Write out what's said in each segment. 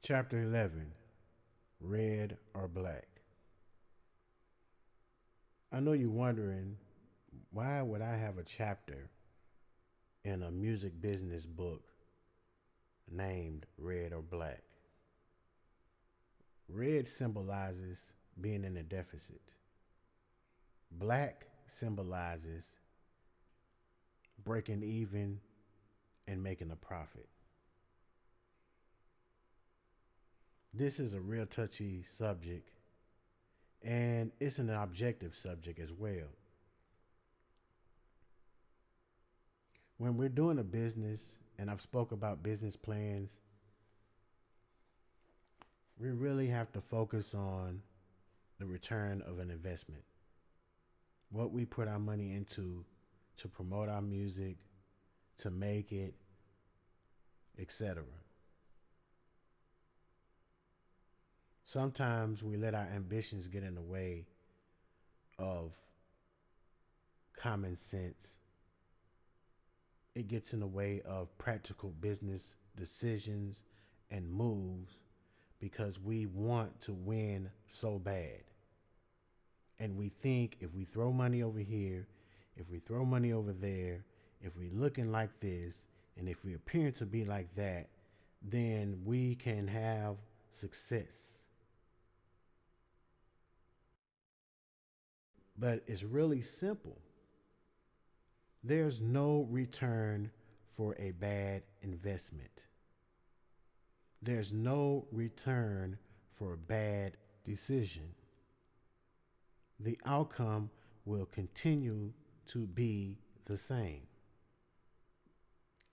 Chapter 11, Red or Black. I know you're wondering, why would I have a chapter in a music business book named Red or Black? Red symbolizes being in a deficit. Black symbolizes breaking even and making a profit. This is a real touchy subject, and it's an objective subject as well. When we're doing a business, and I've spoke about business plans, we really have to focus on the return of an investment. What we put our money into to promote our music, to make it, etc. Sometimes we let our ambitions get in the way of common sense. It gets in the way of practical business decisions and moves because we want to win so bad. And we think if we throw money over here, if we throw money over there, if we're looking like this, and if we appear to be like that, then we can have success. But it's really simple. There's no return for a bad investment. There's no return for a bad decision. The outcome will continue to be the same.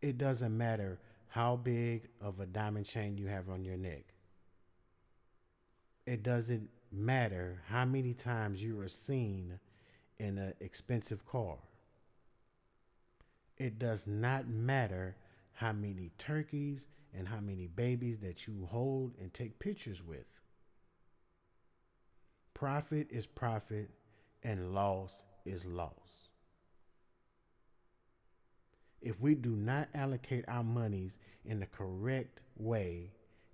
It doesn't matter how big of a diamond chain you have on your neck. It doesn't matter how many times you are seen in an expensive car. It does not matter how many turkeys and how many babies that you hold and take pictures with. Profit is profit and loss is loss. If we do not allocate our monies in the correct way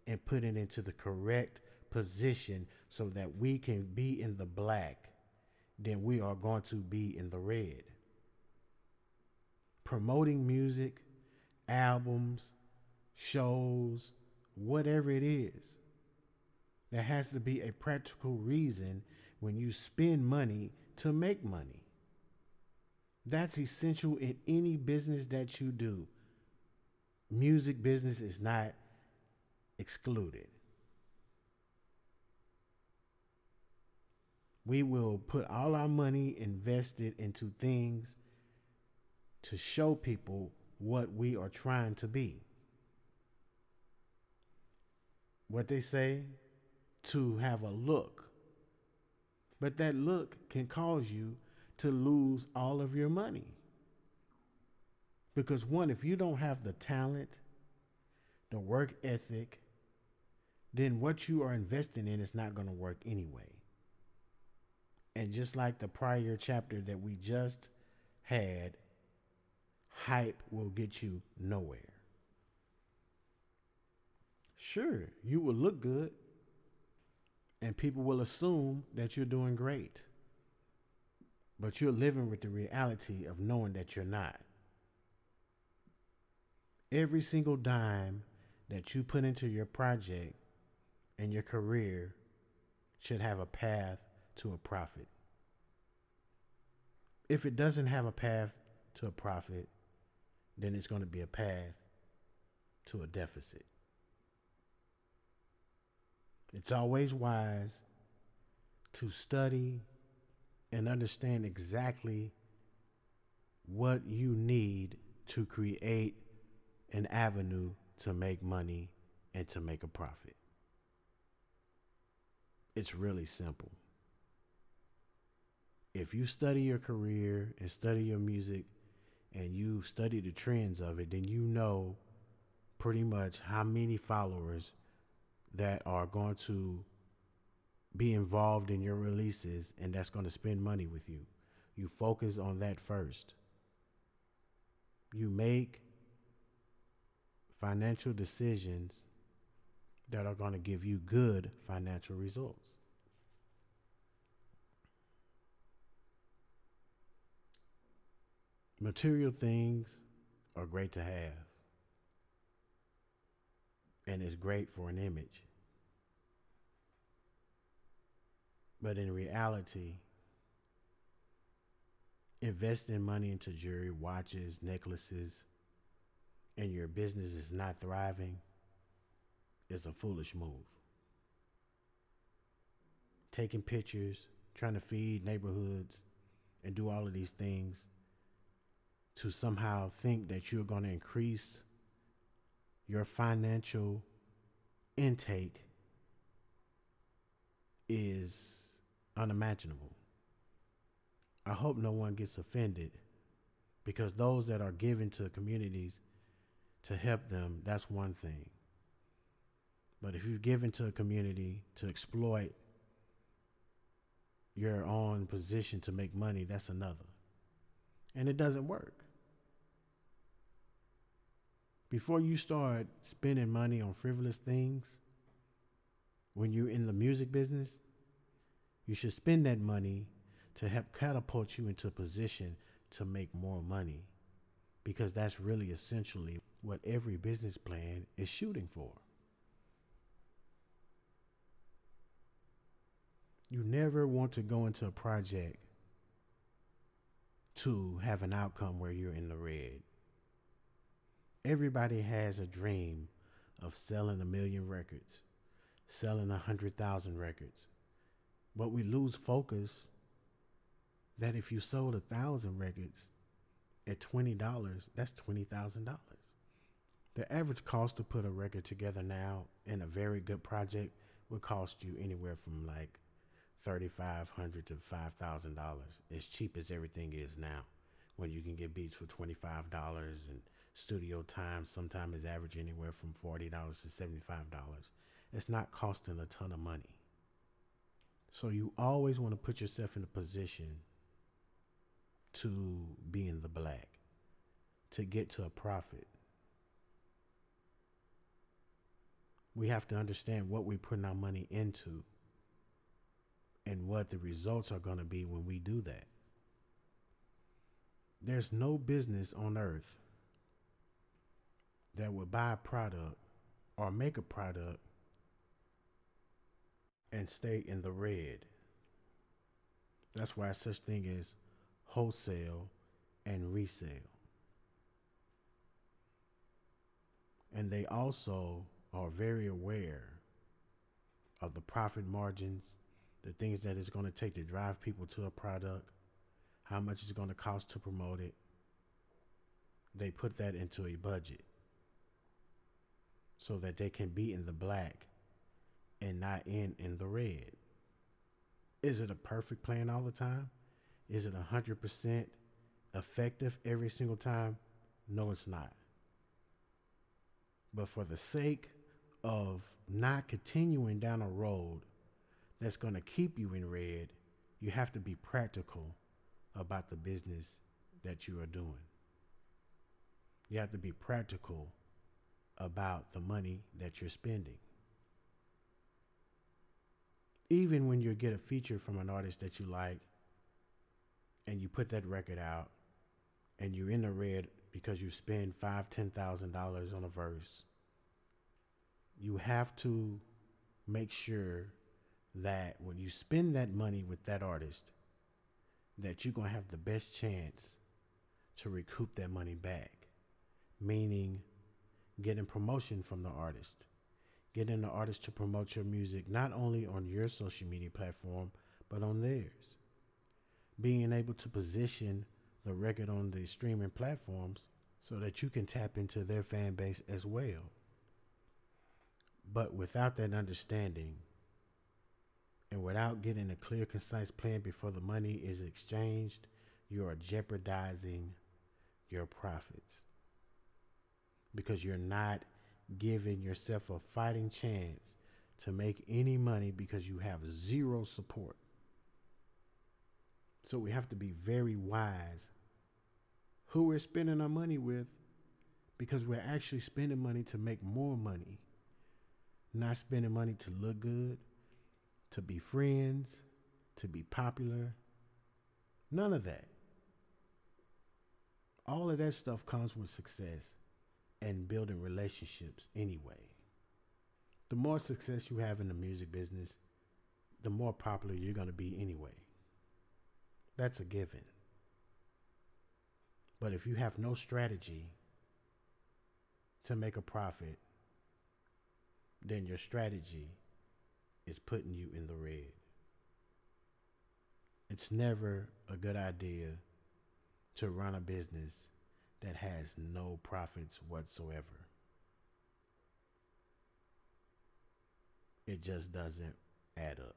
and put it into the correct position so that we can be in the black, then we are going to be in the red. Promoting music, albums, shows, whatever it is, there has to be a practical reason when you spend money to make money. That's essential in any business that you do. Music business is not excluded. We will put all our money invested into things to show people what we are trying to be. What they say, to have a look. But that look can cause you to lose all of your money. Because one, if you don't have the talent, the work ethic, then what you are investing in is not going to work anyway. And just like the prior chapter that we just had, hype will get you nowhere. Sure, you will look good and people will assume that you're doing great, but you're living with the reality of knowing that you're not. Every single dime that you put into your project and your career should have a path to a profit. If it doesn't have a path to a profit, then it's going to be a path to a deficit. It's always wise to study and understand exactly what you need to create an avenue to make money and to make a profit. It's really simple. If you study your career and study your music and you study the trends of it, then you know pretty much how many followers that are going to be involved in your releases and that's going to spend money with you. You focus on that first. You make financial decisions that are going to give you good financial results. Material things are great to have, and it's great for an image. But in reality, investing money into jewelry, watches, necklaces, and your business is not thriving is a foolish move. Taking pictures, trying to feed neighborhoods, and do all of these things to somehow think that you're going to increase your financial intake is unimaginable. I hope no one gets offended, because those that are given to communities to help them, that's one thing. But if you're given to a community to exploit your own position to make money, that's another. And it doesn't work. Before you start spending money on frivolous things, when you're in the music business, you should spend that money to help catapult you into a position to make more money, because that's really essentially what every business plan is shooting for. You never want to go into a project to have an outcome where you're in the red. Everybody has a dream of selling 1,000,000 records, selling 100,000 records. But we lose focus that if you sold 1,000 records at $20, that's $20,000. The average cost to put a record together now in a very good project would cost you anywhere from like $3,500 to $5,000, as cheap as everything is now, when you can get beats for $25, and studio time sometimes is average anywhere from $40 to $75. It's not costing a ton of money. So you always want to put yourself in a position to be in the black, to get to a profit. We have to understand what we're putting our money into and what the results are going to be when we do that. There's no business on earth that would buy a product or make a product and stay in the red. That's why such thing as wholesale and resale. And they also are very aware of the profit margins, the things that it's going to take to drive people to a product, how much it's going to cost to promote it. They put that into a budget so that they can be in the black and not in the red. Is it a perfect plan all the time? Is it 100% effective every single time? No, it's not. But for the sake of not continuing down a road that's going to keep you in red, you have to be practical about the business that you are doing. You have to be practical about the money that you're spending. Even when you get a feature from an artist that you like and you put that record out and you're in the red because you spend $5,000, $10,000 on a verse, you have to make sure that when you spend that money with that artist, that you're going to have the best chance to recoup that money back. Meaning getting promotion from the artist, getting the artist to promote your music not only on your social media platform, but on theirs. Being able to position the record on the streaming platforms so that you can tap into their fan base as well. But without that understanding, and without getting a clear, concise plan before the money is exchanged, you are jeopardizing your profits, because you're not giving yourself a fighting chance to make any money because you have zero support. So we have to be very wise who we're spending our money with, because we're actually spending money to make more money. not spending money to look good, to be friends, to be popular. None of that. All of that stuff comes with success and building relationships anyway. The more success you have in the music business, the more popular you're going to be anyway. That's a given. But if you have no strategy to make a profit, then your strategy is putting you in the red. It's never a good idea to run a business that has no profits whatsoever. It just doesn't add up.